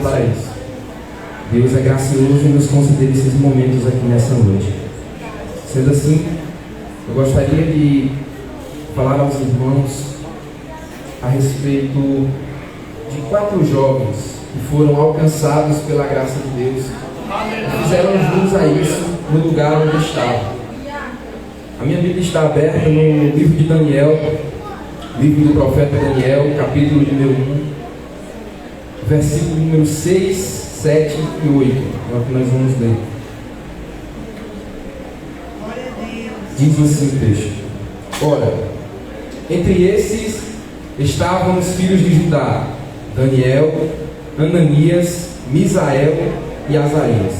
para isso. Deus é gracioso em nos conceder esses momentos aqui nessa noite. Sendo assim, eu gostaria de falar aos irmãos a respeito de 4 jovens que foram alcançados pela graça de Deus e fizeram jus a isso no lugar onde estavam. A minha Bíblia está aberta no livro de Daniel, livro do profeta Daniel, capítulo número 1, versículo número 6, 7 e 8. É o que nós vamos ler. Diz assim o texto: Ora, entre esses estavam os filhos de Judá, Daniel, Ananias, Misael e Azarias,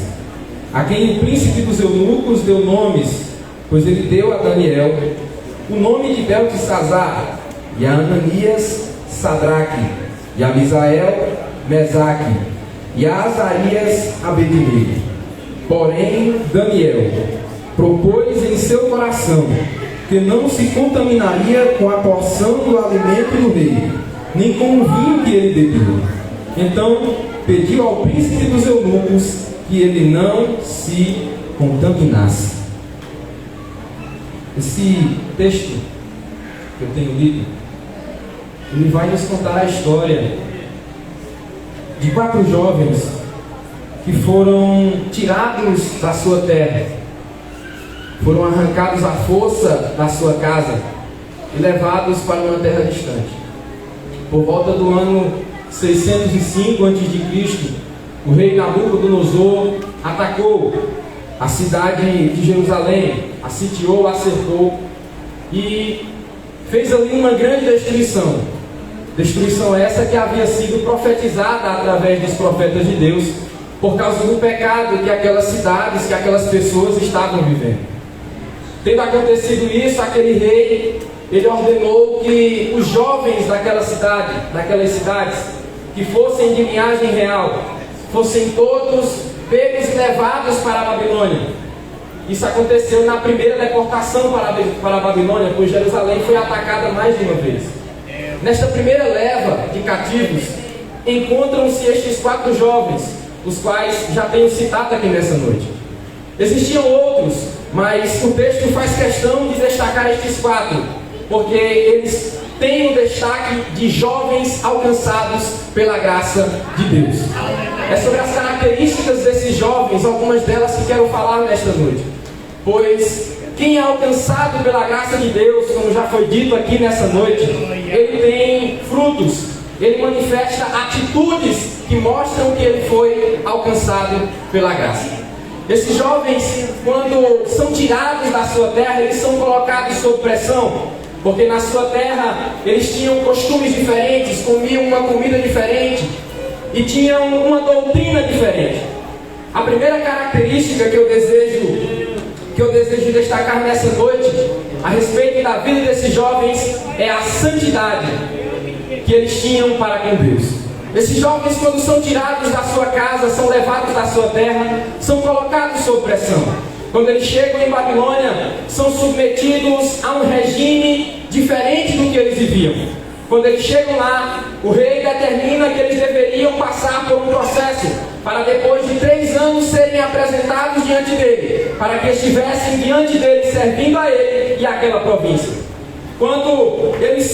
a quem o príncipe dos eunucos deu nomes, pois ele deu a Daniel o nome de Beltesazar, e a Ananias, Sadraque, e a Misael, Mesaque, e a Azarias, Abednego. Porém, Daniel propôs em seu coração que não se contaminaria com a porção do alimento do rei, nem com o vinho que ele bebeu. Então pediu ao príncipe dos eunucos que ele não se contaminasse. Esse texto que eu tenho lido, ele vai nos contar a história de 4 jovens que foram tirados da sua terra, foram arrancados à força da sua casa e levados para uma terra distante. Por volta do ano 605 a.C., o rei Nabucodonosor atacou a cidade de Jerusalém, a sitiou, a cercou e fez ali uma grande destruição. Destruição essa que havia sido profetizada através dos profetas de Deus por causa do pecado que aquelas cidades, que aquelas pessoas estavam vivendo. Tendo acontecido isso, aquele rei, ele ordenou que os jovens daquela cidade, daquelas cidades, que fossem de linhagem real, fossem todos pegos e levados para a Babilônia. Isso aconteceu na primeira deportação para a Babilônia, pois Jerusalém foi atacada mais de uma vez. Nesta primeira leva de cativos, encontram-se estes 4 jovens, os quais já tenho citado aqui nessa noite. Existiam outros, mas o texto faz questão de destacar estes 4, porque eles têm o destaque de jovens alcançados pela graça de Deus. É sobre as características desses jovens, algumas delas que quero falar nesta noite. Pois quem é alcançado pela graça de Deus, como já foi dito aqui nessa noite, ele tem frutos, ele manifesta atitudes que mostram que ele foi alcançado pela graça. Esses jovens, quando são tirados da sua terra, eles são colocados sob pressão, porque na sua terra eles tinham costumes diferentes, comiam uma comida diferente e tinham uma doutrina diferente. A primeira característica que eu desejo destacar nessa noite a respeito da vida desses jovens é a santidade que eles tinham para com Deus. Esses jovens, quando são tirados da sua casa, são levados da sua terra, são colocados sob pressão. Quando eles chegam em Babilônia, são submetidos a um regime diferente do que eles viviam. Quando eles chegam lá, o rei determina que eles deveriam passar por um processo para depois de 3 anos serem apresentados diante dele, para que estivessem diante dele servindo a ele e àquela província. Quando eles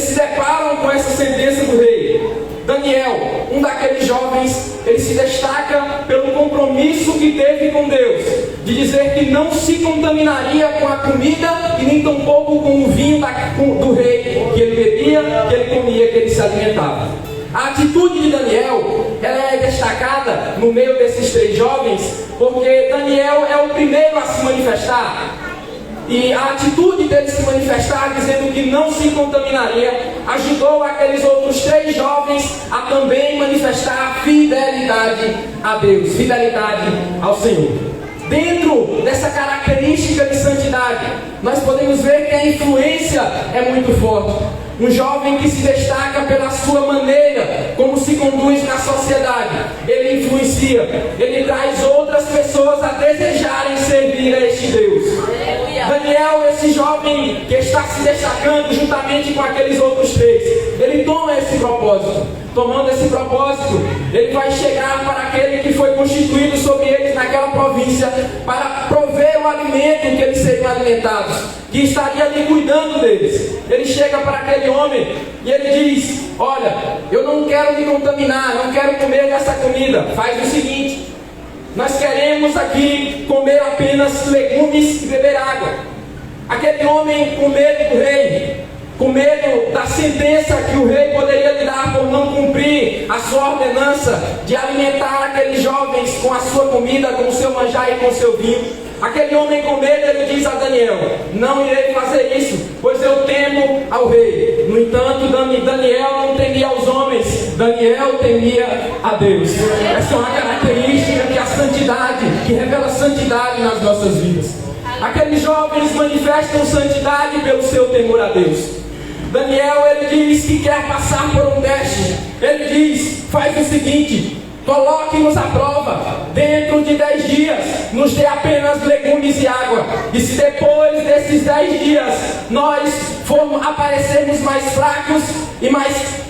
se deparam com essa sentença do rei, Daniel, um daqueles jovens, ele se destaca pelo compromisso que teve com Deus, de dizer que não se contaminaria com a comida e nem tampouco com o vinho do rei, que ele bebia, que ele comia, que ele se alimentava. A atitude de Daniel, ela é destacada no meio desses 3 jovens, porque Daniel é o primeiro a se manifestar. E a atitude dele se manifestar, dizendo que não se contaminaria, ajudou aqueles outros 3 jovens a também manifestar fidelidade a Deus, fidelidade ao Senhor. Dentro dessa característica de santidade, nós podemos ver que a influência é muito forte. Um jovem que se destaca pela sua maneira, como se conduz na sociedade, ele influencia, ele traz outras pessoas a desejarem servir a este Deus. Daniel, esse jovem que está se destacando juntamente com aqueles outros três, ele toma esse propósito. Tomando esse propósito, ele vai chegar para aquele que foi constituído sobre eles naquela província para prover o alimento que eles seriam alimentados, que estaria ali cuidando deles. Ele chega para aquele homem e ele diz: olha, eu não quero me contaminar, não quero comer dessa comida. Faz o seguinte, nós queremos aqui comer apenas legumes e beber água. Aquele homem, com medo do rei, com medo da sentença que o rei poderia lhe dar por não cumprir a sua ordenança de alimentar aqueles jovens com a sua comida, com o seu manjar e com o seu vinho, aquele homem com medo, ele diz a Daniel: não irei fazer isso, pois eu temo ao rei. No entanto, Daniel não temia aos homens, Daniel temia a Deus. Essa é uma característica que a santidade, que revela santidade nas nossas vidas. Aqueles jovens manifestam santidade pelo seu temor a Deus. Daniel, ele diz que quer passar por um teste. Ele diz: faz o seguinte, coloque-nos à prova. Dentro de 10 dias, nos dê apenas legumes e água. E se depois desses 10 dias nós aparecermos mais fracos e mais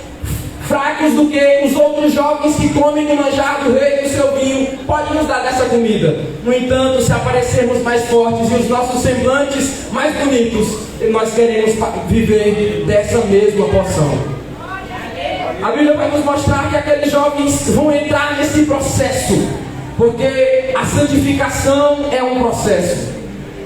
fracos do que os outros jovens que comem do manjar do rei e do seu vinho, pode nos dar dessa comida. No entanto, se aparecermos mais fortes e os nossos semblantes mais bonitos, nós queremos viver dessa mesma porção. A Bíblia vai nos mostrar que aqueles jovens vão entrar nesse processo, porque a santificação é um processo.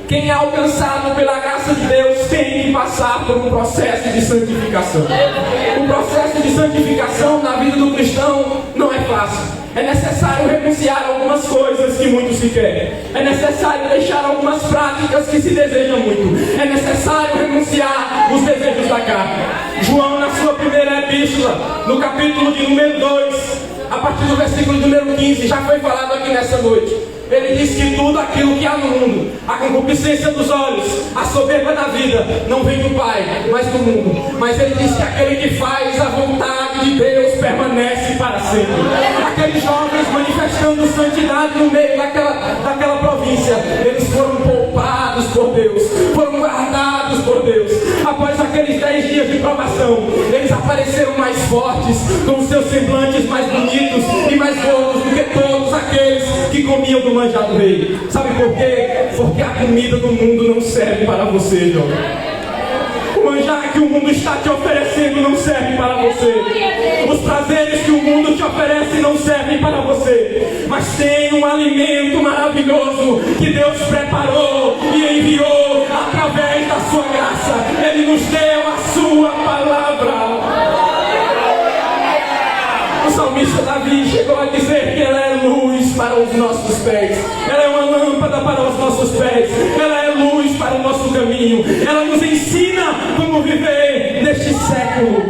Quem é alcançado pela graça de Deus tem que passar por um processo de santificação. O processo de santificação na vida do cristão não é fácil. É necessário renunciar a algumas coisas que muito se querem. É necessário deixar algumas práticas que se deseja muito. É necessário renunciar os desejos da carne. João, na sua primeira epístola, no capítulo de número 2, a partir do versículo número 15, já foi falado aqui nessa noite. Ele diz que tudo aquilo que há no mundo, a concupiscência dos olhos, a soberba da vida, não vem do Pai, mas do mundo. Mas ele diz que aquele que faz a vontade de Deus permanece para sempre. Aqueles jovens manifestando santidade no meio daquela província, eles foram poupados por Deus, foram guardados por Deus. Após aqueles 10 dias de provação, eles apareceram mais fortes, com seus semblantes mais bonitos e mais gordos do que todos aqueles que comiam do manjar do rei. Sabe por quê? Porque a comida do mundo não serve para você, jovem. O manjar que o mundo está te oferecendo não serve para você. Os prazeres que o mundo te oferece não servem para você. Mas tem um alimento maravilhoso que Deus preparou e enviou através da sua graça. Ele nos deu a sua palavra. O salmista Davi chegou a dizer que ela é luz para os nossos pés. Ela é uma lâmpada para os nossos pés. Ela é luz para o nosso caminho. Ela nos ensina como viver neste século.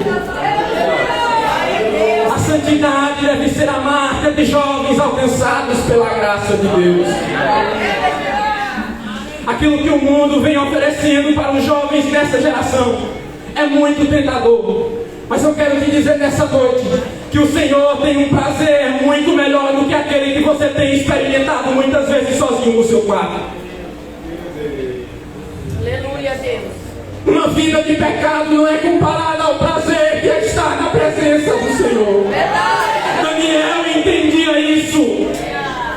A santidade deve ser a marca de jovens alcançados pela graça de Deus. Aquilo que o mundo vem oferecendo para os jovens dessa geração é muito tentador. Mas eu quero te dizer nessa noite que o Senhor tem um prazer muito melhor do que aquele que você tem experimentado muitas vezes sozinho no seu quarto. Aleluia, Deus. Uma vida de pecado não é comparada ao prazer que é estar na presença do Senhor. Daniel entendia isso.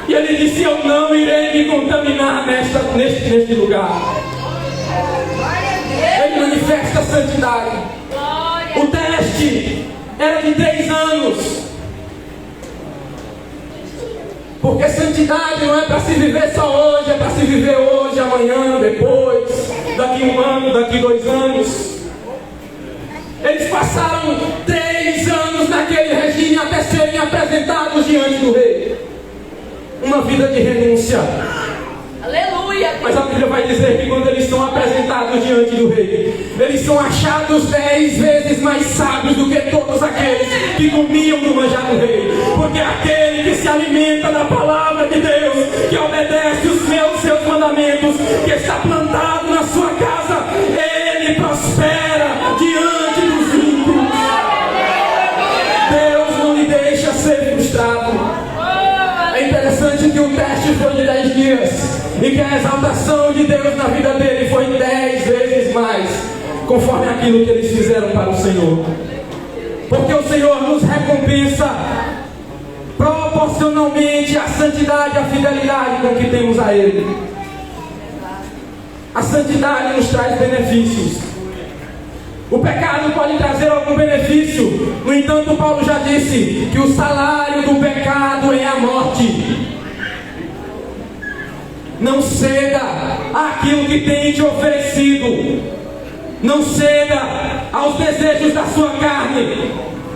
E ele disse: eu não irei me contaminar neste lugar. Ele manifesta a santidade. O teste era de 3 anos. Porque santidade não é para se viver só hoje, é para se viver hoje, amanhã, depois, daqui 1 ano, daqui 2 anos. Eles passaram 3 anos naquele regime até serem apresentados diante do rei. Uma vida de renúncia. Aleluia. Mas a Bíblia vai dizer que quando eles são apresentados diante do rei, eles são achados 10 vezes mais sábios do que todos aqueles que comiam do manjar do rei. Porque aquele que se alimenta da palavra de Deus, que obedece os seus mandamentos, que está plantado na sua casa, ele prospera diante dos ímpios. Deus não lhe deixa ser frustrado. É interessante que o teste foi de 10 dias. e que a exaltação de Deus na vida dele foi 10 vezes mais, conforme aquilo que eles fizeram para o Senhor. Porque o Senhor nos recompensa proporcionalmente à santidade e à fidelidade com que temos a Ele. A santidade nos traz benefícios. O pecado pode trazer algum benefício. No entanto, Paulo já disse que o salário do pecado é a morte. Não ceda àquilo que tem te oferecido. Não ceda aos desejos da sua carne.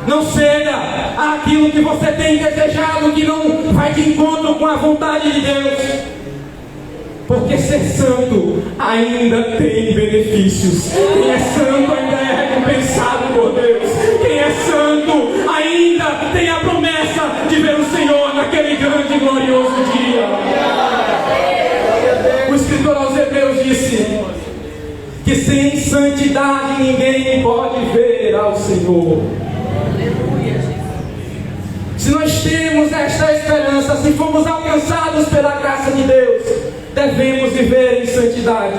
Não ceda àquilo que você tem desejado, que não vai de encontro com a vontade de Deus. Porque ser santo ainda tem benefícios. Quem é santo ainda é recompensado por Deus. Quem é santo ainda tem a promessa de ver o Senhor naquele grande e glorioso dia. O escritor aos Hebreus disse que sem santidade ninguém pode ver ao Senhor. Se nós temos esta esperança, se fomos alcançados pela graça de Deus, devemos viver em santidade.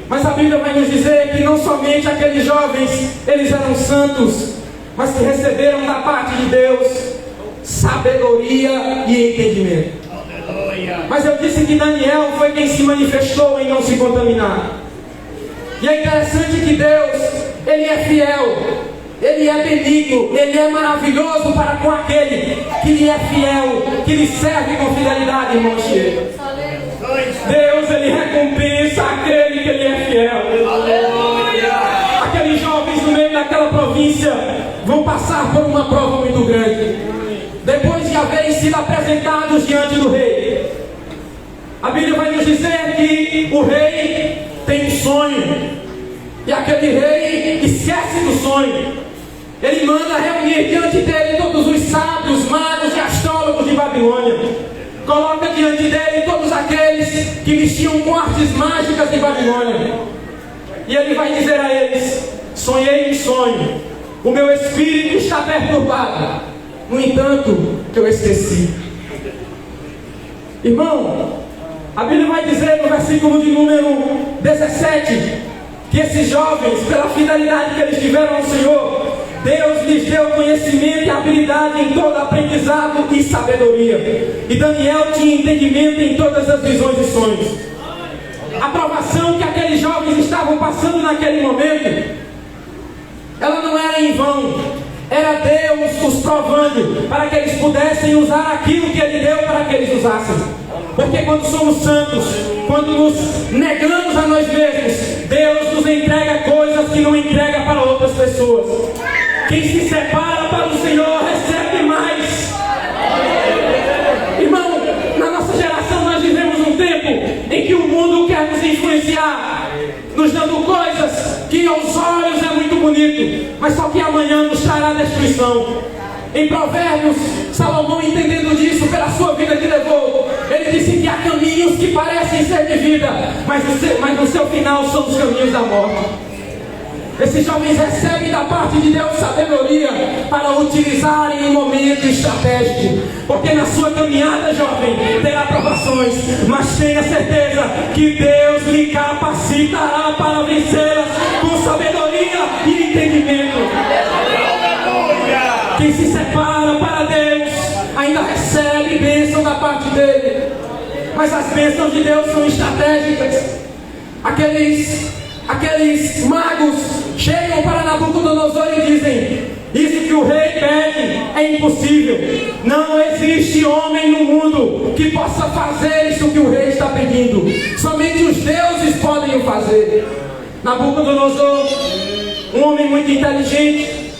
Mas a Bíblia vai nos dizer que não somente aqueles jovens, eles eram santos, mas que receberam da parte de Deus sabedoria e entendimento. Mas eu disse que Daniel foi quem se manifestou em não se contaminar. E é interessante que Deus, Ele é fiel, Ele é benigno, Ele é maravilhoso para com aquele que lhe é fiel, que lhe serve com fidelidade, irmão Chico. Deus, Ele recompensa aquele que lhe é fiel. Aleluia! Aqueles jovens no meio daquela província vão passar por uma prova muito grande. Depois de haverem sido apresentados diante do rei, a Bíblia vai nos dizer que o rei tem um sonho. E aquele rei esquece do sonho. Ele manda reunir diante dele todos os sábios, magos e astrólogos de Babilônia. Coloca diante dele todos aqueles que vestiam com artes mágicas de Babilônia. E ele vai dizer a eles: sonhei um sonho, o meu espírito está perturbado, no entanto, eu esqueci. Irmão, a Bíblia vai dizer no versículo de número 17, que esses jovens, pela fidelidade que eles tiveram ao Senhor, Deus lhes deu conhecimento e habilidade em todo aprendizado e sabedoria. E Daniel tinha entendimento em todas as visões e sonhos. A provação que aqueles jovens estavam passando naquele momento, ela não era em vão. Era Deus os provando para que eles pudessem usar aquilo que Ele deu para que eles usassem. Porque quando somos santos, quando nos negamos a nós mesmos, Deus nos entrega coisas que não entrega para outras pessoas. Quem se separa para o Senhor recebe mais. Irmão, na nossa geração nós vivemos um tempo em que o mundo quer nos influenciar, nos dando coisas que aos olhos é muito bonito, mas só que amanhã nos trará destruição. Em Provérbios, Salomão, entendendo disso pela sua vida que levou, ele disse que há caminhos que parecem ser de vida, mas no seu final são os caminhos da morte. Esses jovens recebem da parte de Deus sabedoria para utilizarem em um momento estratégico. Porque na sua caminhada, jovem, terá provações, mas tenha certeza que Deus lhe capacitará para vencê-las com sabedoria e entendimento. Quem se separa para Deus ainda recebe bênção da parte dele. Mas as bênçãos de Deus são estratégicas. Aqueles magos chegam para Nabucodonosor e dizem: isso que o rei pede é impossível. Não existe homem no mundo que possa fazer isso que o rei está pedindo. Somente os deuses podem o fazer. Nabucodonosor, um homem muito inteligente,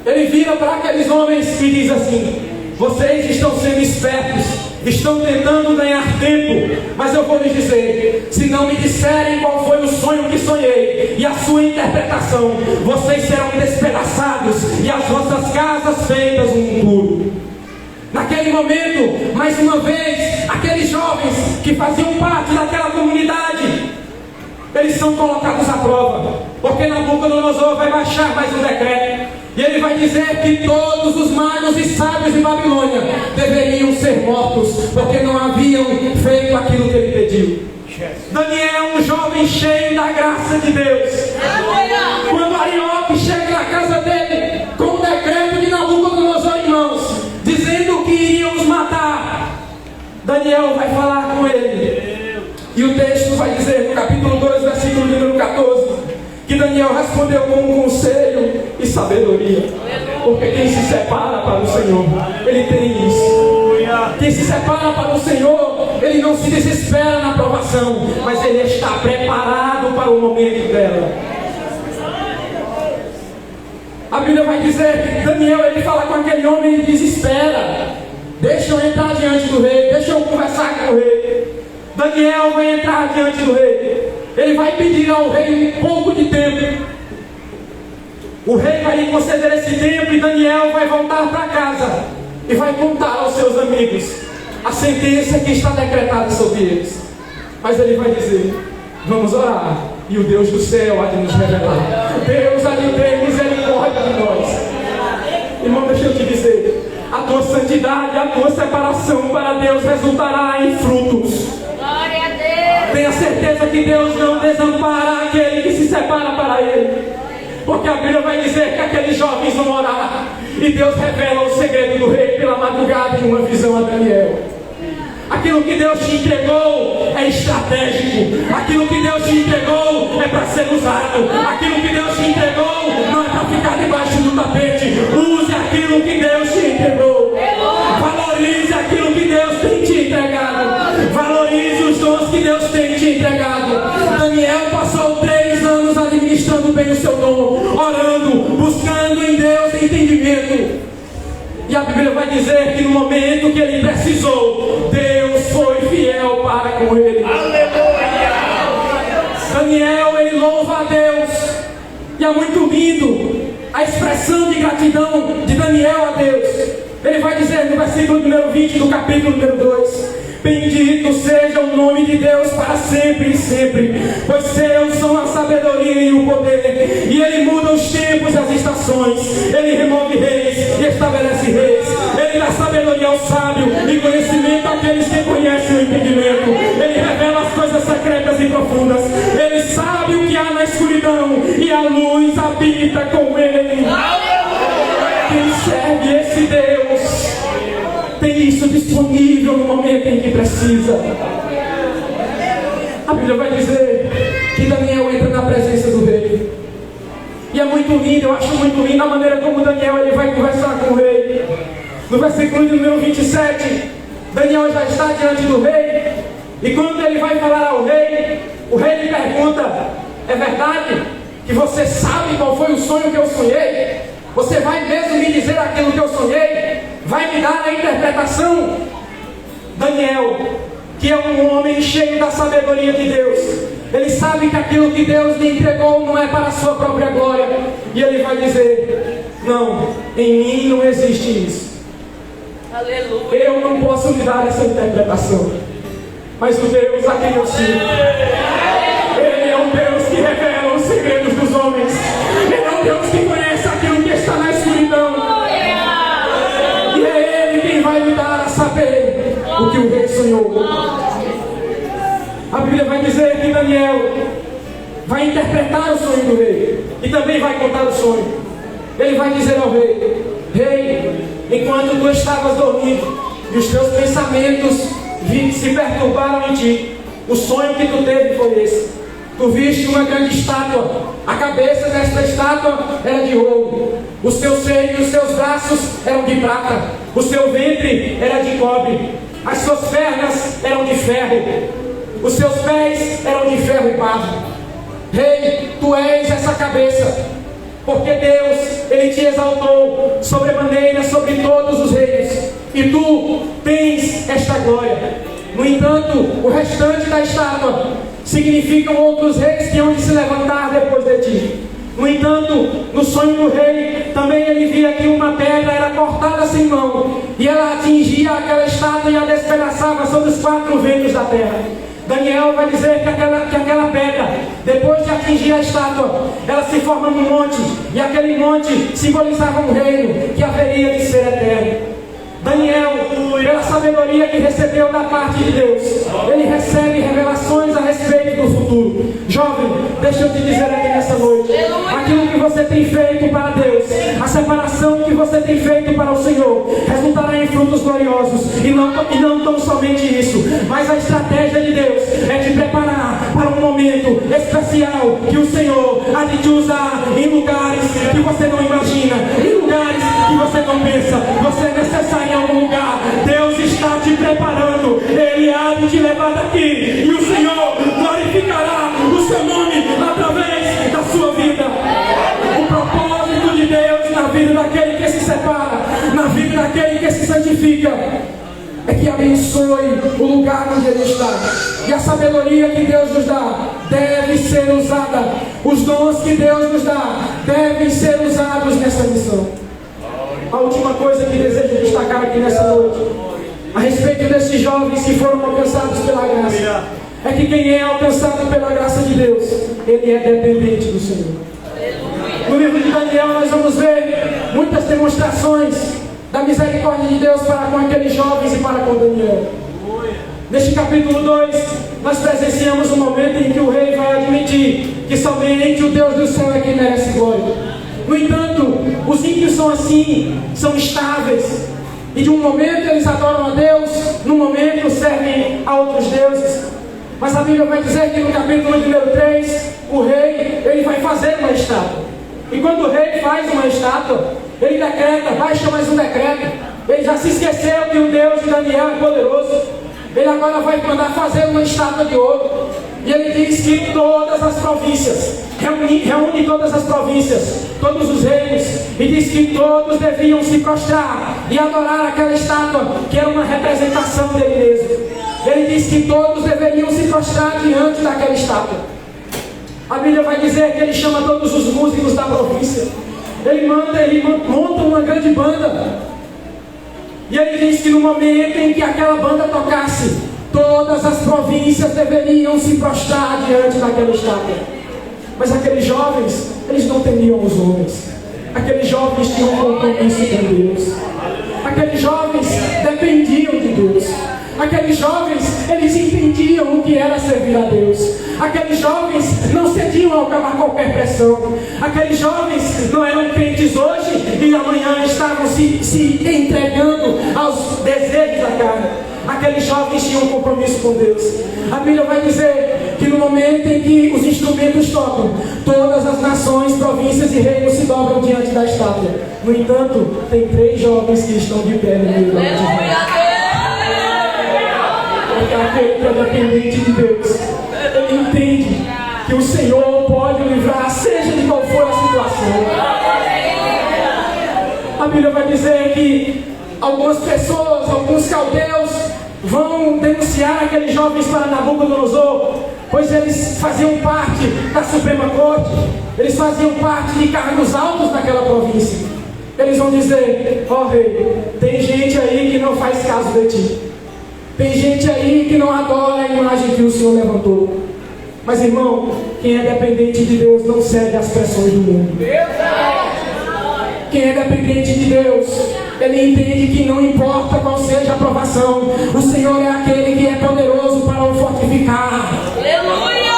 ele vira para aqueles homens e diz assim: vocês estão sendo espertos, estão tentando ganhar tempo, mas eu vou lhes dizer, se não me disserem qual foi o sonho que sonhei e a sua interpretação, vocês serão despedaçados e as vossas casas feitas um muro. Naquele momento, mais uma vez, aqueles jovens que faziam parte daquela comunidade, eles são colocados à prova, porque Nabucodonosor vai baixar mais um decreto. E ele vai dizer que todos os magos e sábios de Babilônia deveriam ser mortos, porque não haviam feito aquilo que ele pediu. Daniel, um jovem cheio da graça de Deus. Quando Arioque chega na casa dele com o decreto de Nabucodonosor em mãos, dizendo que iriam os matar, Daniel vai falar com ele. E o texto vai dizer no capítulo 2, versículo número 14, que Daniel respondeu com um conselho e sabedoria. Porque quem se separa para o Senhor, ele tem isso. Quem se separa para o Senhor, ele não se desespera na provação, mas ele está preparado para o momento dela. A Bíblia vai dizer que Daniel, ele fala com aquele homem e diz: espera, deixa eu entrar diante do rei, deixa eu conversar com o rei. Daniel vai entrar diante do rei. Ele vai pedir ao rei um pouco de tempo. O rei vai lhe conceder esse tempo e Daniel vai voltar para casa e vai contar aos seus amigos a sentença que está decretada sobre eles. Mas ele vai dizer: vamos orar, e o Deus do céu há de nos revelar. Deus há de ter misericórdia de nós. Irmão, deixa eu te dizer, a tua santidade, a tua separação para Deus resultará em frutos. Glória a Deus. Tenha certeza que Deus não desampara aquele que se separa para Ele. Porque a Bíblia vai dizer que aqueles jovens vão orar e Deus revela o segredo do rei pela madrugada em uma visão a Daniel. Aquilo que Deus te entregou é estratégico. Aquilo que Deus te entregou é para ser usado. Aquilo que Deus te entregou não é para ficar debaixo do tapete. Use aquilo que Deus te entregou. Valorize aquilo que Deus tem te entregado. Valorize os dons que Deus tem te entregado. Daniel passou 3 anos administrando bem o seu dom, orando, buscando em Deus entendimento. E a Bíblia vai dizer que no momento que ele precisou, Deus foi fiel para com ele. Aleluia! Daniel, ele louva a Deus. E é muito lindo a expressão de gratidão de Daniel a Deus. Ele vai dizer no versículo número 20 do capítulo número 2: bendito seja o nome de Deus para sempre e sempre, pois seus são a sabedoria e o poder, e Ele muda os tempos e as estações, Ele remove reis e estabelece reis, Ele dá sabedoria ao sábio e conhecimento àqueles que conhecem o entendimento, Ele revela as coisas secretas e profundas, Ele sabe o que há na escuridão e a luz habita com Ele. Quem serve esse Deus tem isso disponível no momento em que precisa. A Bíblia vai dizer que Daniel entra na presença do rei. E é muito lindo, eu acho muito lindo a maneira como Daniel ele vai conversar com o rei. No versículo número 27, Daniel já está diante do rei. E quando ele vai falar ao rei, o rei lhe pergunta: é verdade que você sabe qual foi o sonho que eu sonhei? Você vai mesmo me dizer aquilo que eu sonhei? Vai me dar a interpretação? Daniel, que é um homem cheio da sabedoria de Deus, ele sabe que aquilo que Deus lhe entregou não é para a sua própria glória. E ele vai dizer: não, em mim não existe isso. Aleluia. Eu não posso lhe dar essa interpretação. Mas o Deus a quem eu sirvo, Ele é um Deus que revela os segredos dos homens. Ele é um Deus que conhece aquilo que está na escuridão. E é Ele quem vai me dar a saber o que o rei sonhou. A Bíblia vai dizer que Daniel vai interpretar o sonho do rei e também vai contar o sonho. Ele vai dizer ao rei: rei, enquanto tu estavas dormindo e os teus pensamentos se perturbaram em ti, o sonho que tu teve foi esse. Tu viste uma grande estátua. A cabeça desta estátua era de ouro, o seu seio e os seus braços eram de prata, o seu ventre era de cobre, as suas pernas eram de ferro, os seus pés eram de ferro e barro. Rei, tu és essa cabeça, porque Deus, Ele te exaltou sobremaneira sobre todos os reis, e tu tens esta glória. No entanto, o restante da estátua significam outros reis que hão de se levantar depois de ti. No entanto, no sonho do rei, também ele via que uma pedra era cortada sem mão, e ela atingia aquela estátua e a despedaçava sobre os 4 ventos da terra. Daniel vai dizer que aquela pedra, depois de atingir a estátua, ela se forma num monte, e aquele monte simbolizava um reino que haveria de ser eterno. Daniel, pela sabedoria que recebeu da parte de Deus, ele recebe revelações a respeito do futuro. Jovem, deixa eu te dizer aqui nessa noite, aquilo que você tem feito para Deus, a separação que você tem feito para o Senhor, resultará em frutos gloriosos. E não tão somente isso, mas a estratégia de Deus é te preparar para um momento especial que o Senhor há de te usar em lugares que você não imagina, em lugares que você não pensa. Você é necessário em algum lugar. Deus está te preparando. Ele há de te levar daqui, e o Senhor glorificará o seu nome através da sua vida. O propósito de Deus na vida daquele que se separa, na vida daquele que se santifica, é que abençoe o lugar onde ele está. E a sabedoria que Deus nos dá deve ser usada. Os dons que Deus nos dá devem ser usados nessa missão. A última coisa que desejo destacar aqui nessa noite, a respeito desses jovens que foram alcançados pela graça, é que quem é alcançado pela graça de Deus, ele é dependente do Senhor. No livro de Daniel nós vamos ver muitas demonstrações da misericórdia de Deus para com aqueles jovens e para com Daniel. Neste capítulo 2, nós presenciamos um momento em que o rei vai admitir que somente o Deus do céu é quem merece glória. No entanto, os ímpios são assim, são estáveis. E de um momento eles adoram a Deus, no momento servem a outros deuses. Mas a Bíblia vai dizer que no capítulo número 3, o rei, ele vai fazer uma estátua. E quando o rei faz uma estátua, ele decreta, baixa mais um decreto. Ele já se esqueceu que o Deus de Daniel é poderoso. Ele agora vai mandar fazer uma estátua de ouro. E ele diz que todas as províncias, reúne todas as províncias, todos os reinos, e diz que todos deviam se prostrar e adorar aquela estátua, que era uma representação dele mesmo. Ele diz que todos deveriam se prostrar diante daquela estátua. A Bíblia vai dizer que ele chama todos os músicos da província. Ele monta uma grande banda. E ele diz que no momento em que aquela banda tocasse, todas as províncias deveriam se prostrar diante daquela estátua. Mas aqueles jovens, eles não temiam os homens. Aqueles jovens tinham um compromisso com Deus. Aqueles jovens dependiam de Deus. Aqueles jovens, eles entendiam o que era servir a Deus. Aqueles jovens não cediam a qualquer pressão. Aqueles jovens não eram crentes hoje e amanhã estavam se entregando aos desejos da carne. Aqueles jovens tinham um compromisso com Deus. A Bíblia vai dizer que no momento em que os instrumentos tocam, todas as nações, províncias e reinos se dobram diante da estátua. No entanto, tem 3 jovens que estão de pé no meio da multidão. Porque aquele que é dependente de Deus, ele entende que o Senhor pode livrar, seja de qual for a situação. A Bíblia vai dizer que algumas pessoas, alguns caldeus, vão denunciar aqueles jovens para Nabucodonosor, pois eles faziam parte da Suprema Corte, eles faziam parte de cargos altos naquela província. Eles vão dizer: ó rei, tem gente aí que não faz caso de ti, tem gente aí que não adora a imagem que o Senhor levantou. Mas irmão, quem é dependente de Deus não cede às pressões do mundo. Quem é dependente de Deus, ele entende que não importa qual seja a provação, o Senhor é aquele que é poderoso para o fortificar. Aleluia!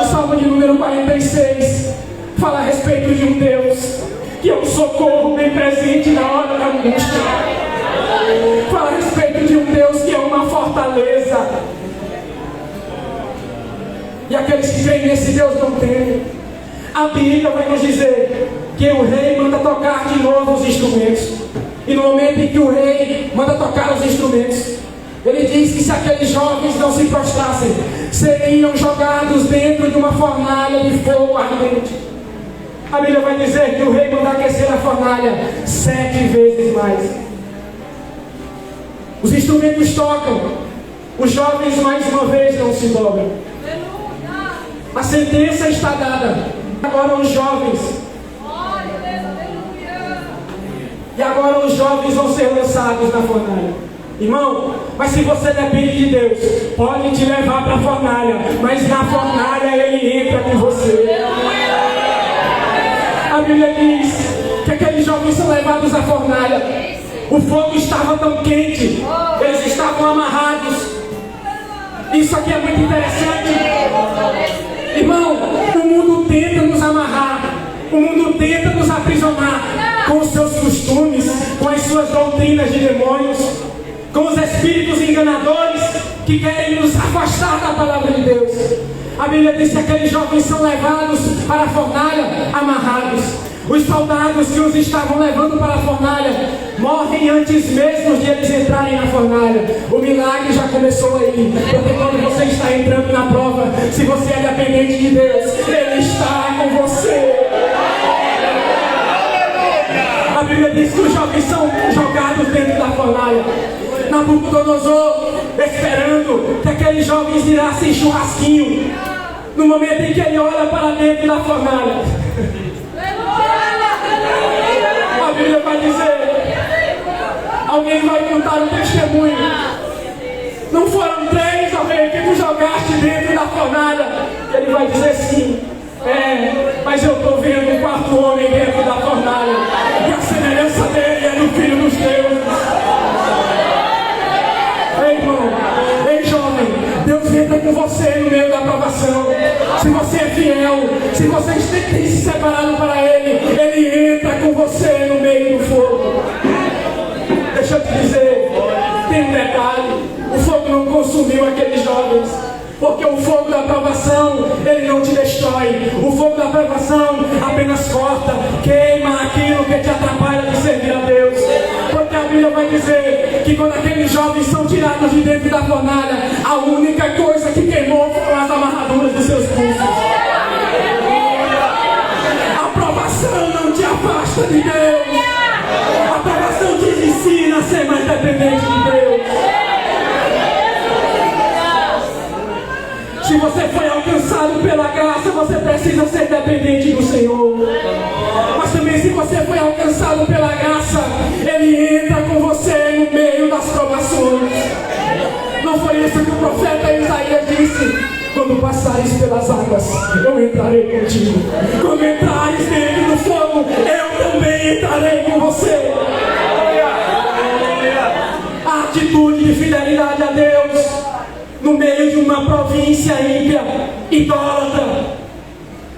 O Salmo de número 46 fala a respeito de um Deus que é um socorro bem presente na hora da angústia. Fala a respeito de um Deus que é uma fortaleza. E aqueles que creem nesse Deus não temem. A Bíblia vai nos dizer que o rei manda tocar de novo os instrumentos. E no momento em que o rei manda tocar os instrumentos, ele diz que se aqueles jovens não se prostrassem, seriam jogados dentro de uma fornalha de fogo ardente. A Bíblia vai dizer que o rei manda aquecer a fornalha 7 vezes mais. Os instrumentos tocam, os jovens mais uma vez não se dobram. A sentença está dada. Agora os jovens. E agora os jovens vão ser lançados na fornalha. Irmão, mas se você depende de Deus, pode te levar para a fornalha, mas na fornalha Ele entra com você. A Bíblia diz que aqueles jovens são levados à fornalha. O fogo estava tão quente, eles estavam amarrados. Isso aqui é muito interessante. Irmão, o mundo tenta nos amarrar, o mundo tenta nos aprisionar com os seus costumes, com as suas doutrinas de demônios, com os espíritos enganadores que querem nos afastar da palavra de Deus. A Bíblia diz que aqueles jovens são levados para a fornalha amarrados. Os soldados que os estavam levando para a fornalha morrem antes mesmo de eles entrarem na fornalha. O milagre já começou aí. Porque quando você está entrando na prova, se você é dependente de Deus, Ele está com você. A Bíblia diz que os jovens são jogados dentro da fornalha. Nabucodonosor esperando que aqueles jovens virassem churrasquinho. No momento em que ele olha para dentro da fornalha, a Bíblia vai dizer, alguém vai contar um testemunho. Não foram 3, ó rei, que tu jogaste dentro da fornalha. Ele vai dizer sim. Mas eu estou vendo o 4º homem dentro da fornalha, e a semelhança dele é do Filho dos deuses. Ei, irmão, ei, jovem, Deus entra com você no meio da provação. Se você é fiel, se você tem se separado para Ele, Ele entra com você no meio do fogo. Deixa eu te dizer, tem um detalhe: o fogo não consumiu aqueles jovens, porque o fogo da provação, ele não te destrói. O fogo da provação apenas corta, queima aquilo que te atrapalha de servir a Deus. Porque a Bíblia vai dizer que quando aqueles jovens são tirados de dentro da fornalha, a única coisa que queimou foram as amarraduras dos seus pulsos. A provação não te afasta de Deus. A provação te ensina a ser mais dependente de Deus. Se você foi alcançado pela graça, você precisa ser dependente do Senhor. Mas também, se você foi alcançado pela graça, Ele entra com você no meio das provações. Não foi isso que o profeta Isaías disse? Quando passares pelas águas, eu entrarei contigo. Quando entrares dentro do fogo, eu também entrarei com você. A atitude de fidelidade a Deus no meio de uma província ímpia, idólatra,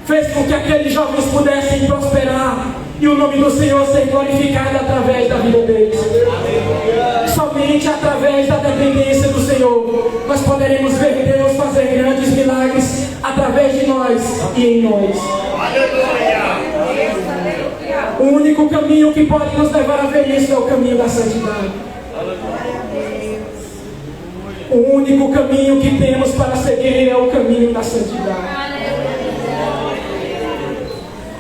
fez com que aqueles jovens pudessem prosperar e o nome do Senhor ser glorificado através da vida deles. Somente através da dependência do Senhor nós poderemos ver Deus fazer grandes milagres através de nós e em nós. O único caminho que pode nos levar a ver isso é o caminho da santidade. O único caminho que temos para seguir é o caminho da santidade.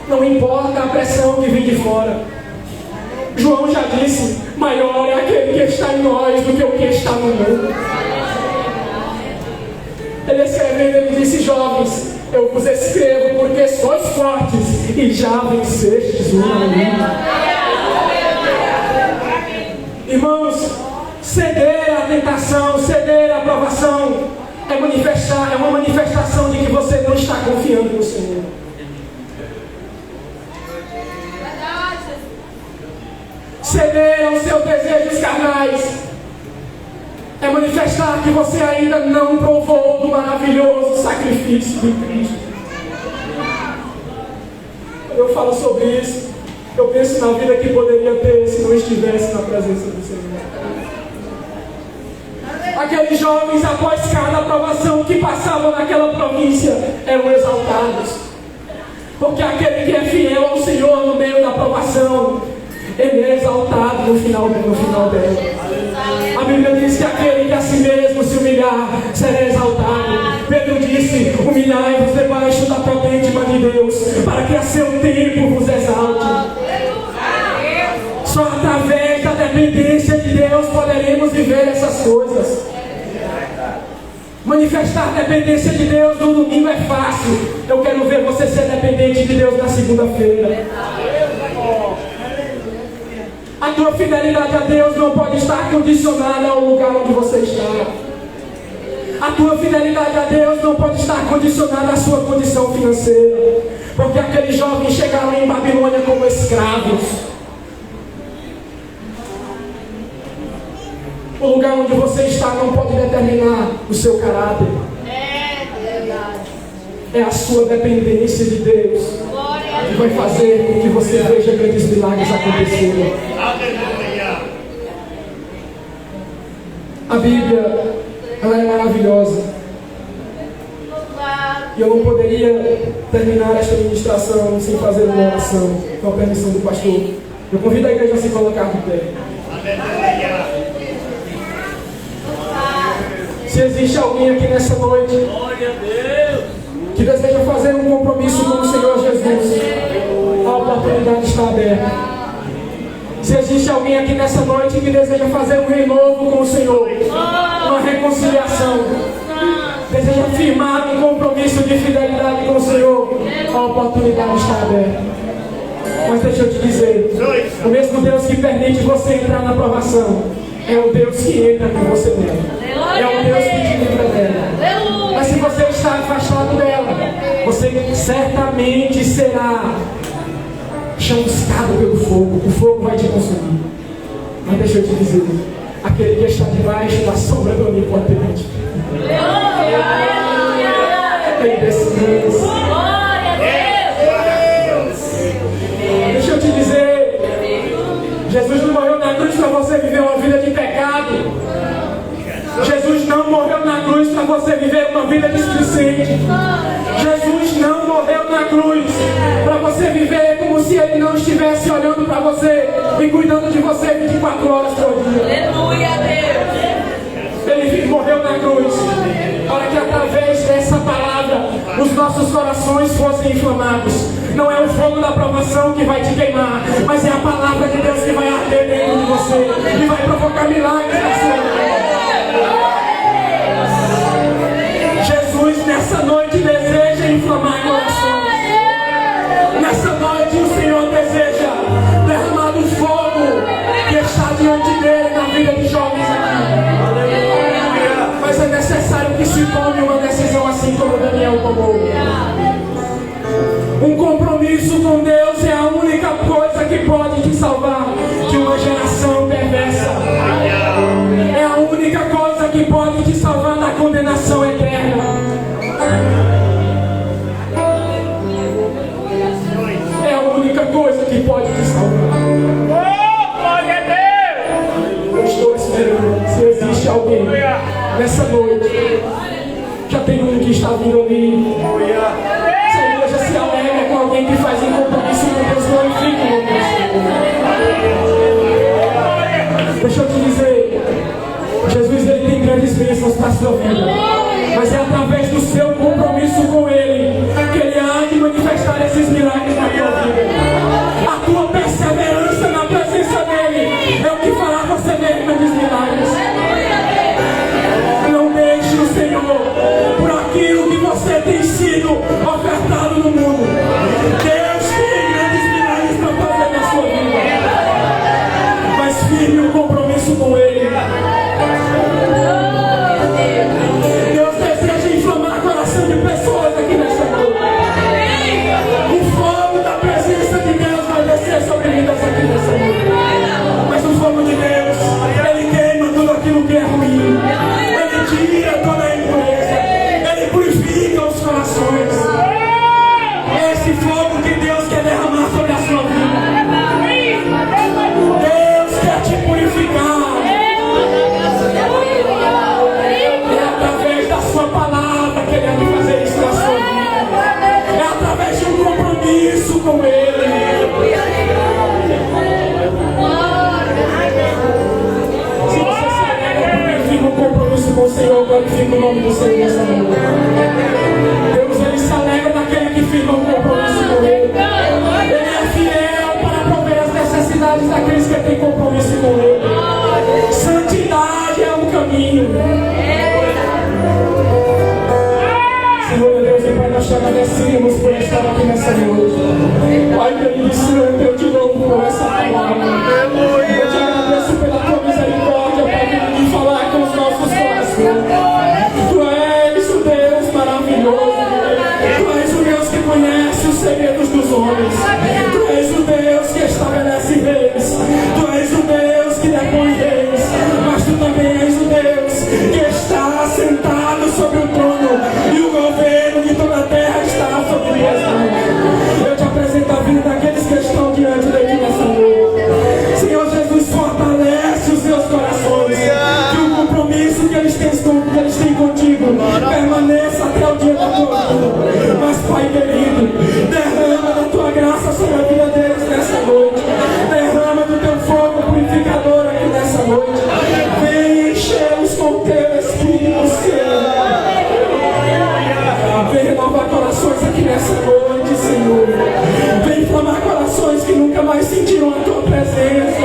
Não importa a pressão que vem de fora. João já disse, maior é aquele que está em nós do que o que está no mundo. Ele escrevendo, ele disse, jovens, eu vos escrevo porque sois fortes e já vencestes o mundo. Irmãos, ceder à tentação, ceder à provação é uma manifestação de que você não está confiando no Senhor. Ceder aos seus desejos carnais é manifestar que você ainda não provou do maravilhoso sacrifício de Cristo. Quando eu falo sobre isso, eu penso na vida que poderia ter se não estivesse na presença do Senhor. Aqueles jovens, após cada aprovação que passavam naquela província, eram exaltados. Porque aquele que é fiel ao Senhor no meio da aprovação, ele é exaltado no final dela. A Bíblia diz que aquele que a si mesmo se humilhar, será exaltado. Pedro disse, humilhai-vos debaixo da potente mão de Deus, para que a seu tempo vos exalte. Só através da dependência de Deus poderemos viver essas coisas. Manifestar a dependência de Deus no domingo é fácil. Eu quero ver você ser dependente de Deus na segunda-feira. A A tua fidelidade a Deus não pode estar condicionada ao lugar onde você está. A tua fidelidade a Deus não pode estar condicionada à sua condição financeira. Porque aqueles jovens chegaram em Babilônia como escravos. O lugar onde você está não pode determinar o seu caráter. É a sua dependência de Deus que vai fazer com que você veja grandes milagres acontecerem. A Bíblia, ela é maravilhosa. E eu não poderia terminar esta ministração sem fazer uma oração, com a permissão do pastor. Eu convido a igreja a se colocar de pé. Se existe alguém aqui nessa noite que deseja fazer um compromisso com o Senhor Jesus, a oportunidade está aberta. Se existe alguém aqui nessa noite que deseja fazer um renovo com o Senhor, uma reconciliação, deseja firmar um compromisso de fidelidade com o Senhor, a oportunidade está aberta. Mas deixa eu te dizer, o mesmo Deus que permite você entrar na provação é o Deus que entra com você nela. É o Deus que te livra dela. Mas se você está afastado dela, você certamente será chamuscado pelo fogo. O fogo vai te consumir. Mas deixa eu te dizer, aquele que está debaixo da sombra do Onipotente tem descanso. Deixa eu te dizer, Jesus não morreu na cruz para você viver uma vida de pecado. Jesus não morreu na cruz para você viver uma vida displicente. Jesus não morreu na cruz para você viver como se Ele não estivesse olhando para você e cuidando de você 24 horas por dia. Aleluia, Deus. Ele morreu na cruz para que através dessa palavra os nossos corações fossem inflamados. Não é o fogo da provação que vai te queimar, mas é a palavra de Deus que vai arder dentro de você e vai provocar milagres na sua vida. Jesus nessa noite deseja inflamar corações. Nessa noite o Senhor deseja derramar o fogo que está diante dele na vida de jovens aqui. Mas é necessário que se tome uma decisão assim como Daniel tomou. Um compromisso com Deus é a única coisa que pode te salvar de uma geração perversa. É a única coisa que pode te salvar da condenação eterna. É a única coisa que pode te salvar. Glória a Deus! Eu estou esperando. Se existe alguém nessa noite, já tem um que está vindo ali. Se a igreja se alegra com alguém que faz um compromisso com Deus, glorifica o nome do Senhor. Deixa eu te dizer, Jesus ele tem grandes bênçãos para a sua vida, mas é através do seu compromisso com Ele que Ele há de manifestar esses milagres na tua vida. A tua perseverança na presença dEle é o que fará você ver grandes milagres. Não deixe o Senhor por aquilo que você tem sido ofertado no mundo. Deus tem grandes milagres para fazer na sua vida, mas firme o compromisso com Ele. Deus deseja inflamar o coração de pessoas aqui nesta noite. O fogo da presença de Deus vai descer sobre vidas aqui nesta noite. Mas o fogo de Deus, Ele queima tudo aquilo que é ruim. Ele tira toda a impureza. Ele purifica os corações. Esse fogo que Deus quer derramar sobre a sua vida. Deus quer te purificar. É através da sua palavra que Ele vai fazer isso na sua vida. É através de um compromisso com Ele. Se você se alegra porque fica um compromisso com o Senhor, glorifica o nome do Senhor nessa noite. Deus ele se alegra daquele que firma um compromisso com Ele. Ele é fiel para prover as necessidades daqueles que têm compromisso com Ele. Santidade é um caminho. Senhor Deus e Pai, nós te agradecemos por estar aqui nessa noite. Pai querido e santo, eu te louvo por essa palavra. está sentado sobre o trono e o governo de toda a terra está sobre minhas mãos. Eu te apresento a vida daqueles que estão diante de ti nessa noite. Senhor Jesus, fortalece os meus corações, que o compromisso que eles têm contigo permaneça até o dia da tua vida. Mas, Pai querido, derrama da tua graça sobre a vida deles nessa noite. Derrama do teu fogo purificador aqui nessa noite. Vem encher-os com o teu Espírito Santo. Vem renovar corações aqui nessa noite, Senhor. Vem inflamar corações que nunca mais sentiram a tua presença.